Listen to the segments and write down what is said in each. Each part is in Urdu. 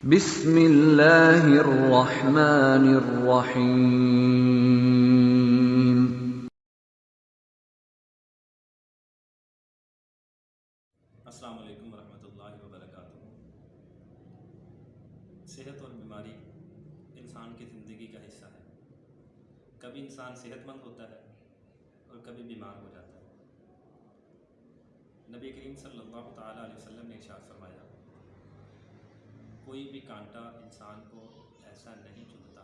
بسم اللہ الرحمن الرحیم۔ السلام علیکم ورحمۃ اللہ وبرکاتہ۔ صحت اور بیماری انسان کی زندگی کا حصہ ہے۔ کبھی انسان صحت مند ہوتا ہے اور کبھی بیمار ہو جاتا ہے۔ نبی کریم صلی اللہ تعالیٰ علیہ وسلم نے ارشاد فرمایا، کوئی بھی کانٹا انسان کو ایسا نہیں چبھتا،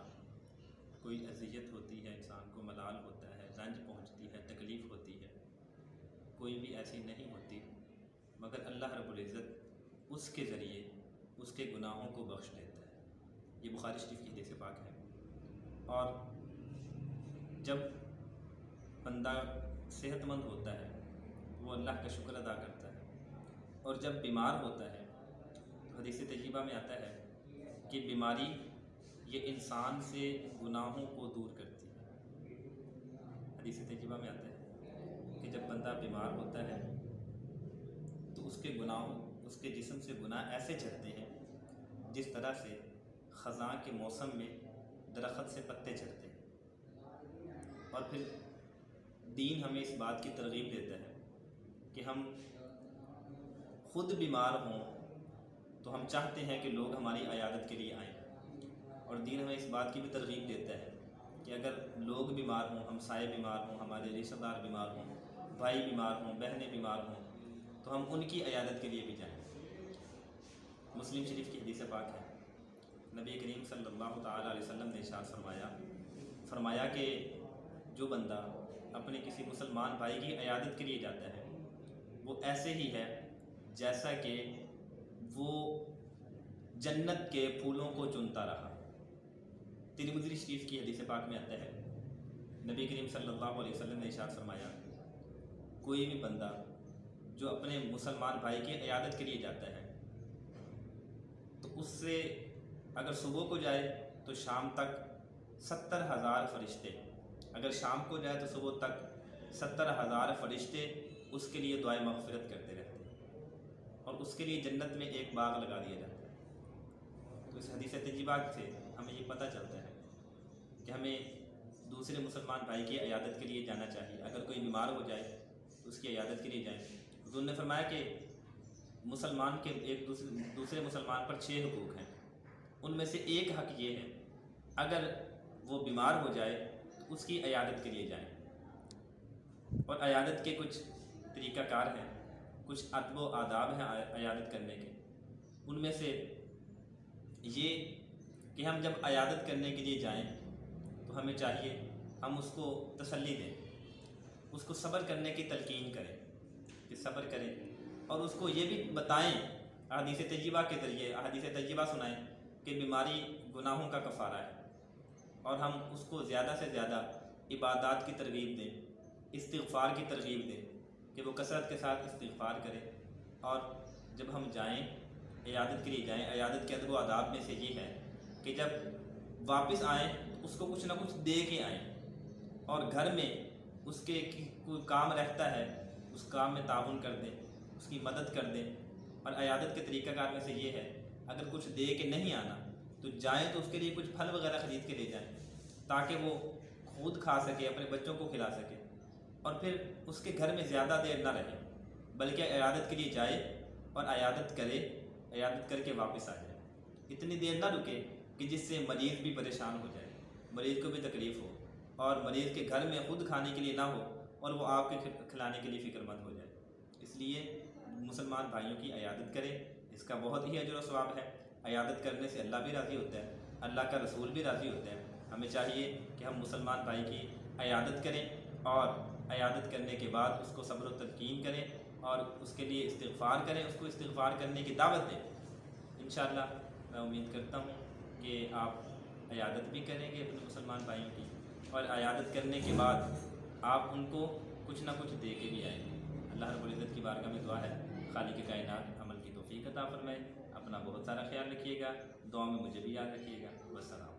کوئی اذیت ہوتی ہے انسان کو، ملال ہوتا ہے، رنج پہنچتی ہے، تکلیف ہوتی ہے، کوئی بھی ایسی نہیں ہوتی مگر اللہ رب العزت اس کے ذریعے اس کے گناہوں کو بخش دیتا ہے۔ یہ بخاری شریف کی حدیث پاک ہے۔ اور جب بندہ صحت مند ہوتا ہے وہ اللہ کا شکر ادا کرتا ہے، اور جب بیمار ہوتا ہے تو حدیث طیبہ میں آتا ہے کہ بیماری یہ انسان سے گناہوں کو دور کرتی ہے۔ حدیث طیبہ میں آتا ہے کہ جب بندہ بیمار ہوتا ہے تو اس کے گناہوں، اس کے جسم سے گناہ ایسے جھڑتے ہیں جس طرح سے خزاں کے موسم میں درخت سے پتے جھڑتے ہیں۔ اور پھر دین ہمیں اس بات کی ترغیب دیتا ہے کہ ہم خود بیمار ہوں تو ہم چاہتے ہیں کہ لوگ ہماری عیادت کے لیے آئیں، اور دین ہمیں اس بات کی بھی ترغیب دیتا ہے کہ اگر لوگ بیمار ہوں، ہمسائے بیمار ہوں، ہمارے رشتہ دار بیمار ہوں، بھائی بیمار ہوں، بہنیں بیمار ہوں، تو ہم ان کی عیادت کے لیے بھی جائیں۔ مسلم شریف کی حدیث پاک ہے، نبی کریم صلی اللہ تعالیٰ علیہ وسلم نے ارشاد فرمایا کہ جو بندہ اپنے کسی مسلمان بھائی کی عیادت کے لیے جاتا ہے وہ ایسے ہی ہے جیسا کہ وہ جنت کے پھولوں کو چنتا رہا۔ ترمذی شریف کی حدیث پاک میں آتا ہے، نبی کریم صلی اللہ علیہ وسلم نے ارشاد فرمایا، کوئی بھی بندہ جو اپنے مسلمان بھائی کی عیادت کے لیے جاتا ہے تو اس سے اگر صبح کو جائے تو شام تک 70,000 فرشتے، اگر شام کو جائے تو صبح تک 70,000 فرشتے اس کے لیے دعائے مغفرت کرتے رہتے ہیں، اور اس کے لیے جنت میں ایک باغ لگا دیا جاتا ہے۔ تو اس حدیث طیبہ سے ہمیں یہ پتہ چلتا ہے کہ ہمیں دوسرے مسلمان بھائی کی عیادت کے لیے جانا چاہیے۔ اگر کوئی بیمار ہو جائے تو اس کی عیادت کے لیے جائیں۔ حضور نے فرمایا کہ مسلمان کے ایک دوسرے مسلمان پر 6 حقوق ہیں، ان میں سے ایک حق یہ ہے اگر وہ بیمار ہو جائے تو اس کی عیادت کے لیے جائیں۔ اور عیادت کے کچھ طریقہ کار ہیں، کچھ ادب و آداب ہیں عیادت کرنے کے۔ ان میں سے یہ کہ ہم جب عیادت کرنے کے لیے جائیں تو ہمیں چاہیے ہم اس کو تسلی دیں، اس کو صبر کرنے کی تلقین کریں کہ صبر کریں، اور اس کو یہ بھی بتائیں، احادیث طیبہ کے ذریعے احادیث طیبہ سنائیں کہ بیماری گناہوں کا کفارہ ہے، اور ہم اس کو زیادہ سے زیادہ عبادات کی ترغیب دیں، استغفار کی ترغیب دیں کہ وہ کثرت کے ساتھ استغفار کرے۔ اور جب ہم جائیں عیادت کے لیے جائیں، عیادت کے ادب و آداب میں سے یہ ہے کہ جب واپس آئیں تو اس کو کچھ نہ کچھ دے کے آئیں، اور گھر میں اس کے کوئی کام رہتا ہے اس کام میں تعاون کر دیں، اس کی مدد کر دیں۔ اور عیادت کے طریقہ کار میں سے یہ ہے اگر کچھ دے کے نہیں آنا تو جائیں تو اس کے لیے کچھ پھل وغیرہ خرید کے لے جائیں تاکہ وہ خود کھا سکے، اپنے بچوں کو کھلا سکے، اور پھر اس کے گھر میں زیادہ دیر نہ رہے بلکہ عیادت کے لیے جائے اور عیادت کرے، عیادت کر کے واپس آ جائے۔ اتنی دیر نہ رکے کہ جس سے مریض بھی پریشان ہو جائے، مریض کو بھی تکلیف ہو، اور مریض کے گھر میں خود کھانے کے لیے نہ ہو اور وہ آپ کے کھلانے کے لیے فکر مند ہو جائے۔ اس لیے مسلمان بھائیوں کی عیادت کریں، اس کا بہت ہی اجر و ثواب ہے۔ عیادت کرنے سے اللہ بھی راضی ہوتا ہے، اللہ کا رسول بھی راضی ہوتا ہے۔ ہمیں چاہیے کہ ہم مسلمان بھائی کی عیادت کریں، اور عیادت کرنے کے بعد اس کو صبر و تلقین کریں، اور اس کے لیے استغفار کریں، اس کو استغفار کرنے کی دعوت دیں۔ انشاءاللہ میں امید کرتا ہوں کہ آپ عیادت بھی کریں گے اپنے مسلمان بھائیوں کی، اور عیادت کرنے کے بعد آپ ان کو کچھ نہ کچھ دے کے بھی آئیں گے۔ اللہ رب العزت کی بارگاہ میں دعا ہے خالق کائنات عمل کی توفیق عطا فرمائے۔ اپنا بہت سارا خیال رکھیے گا، دعا میں مجھے بھی یاد رکھیے گا۔ والسلام۔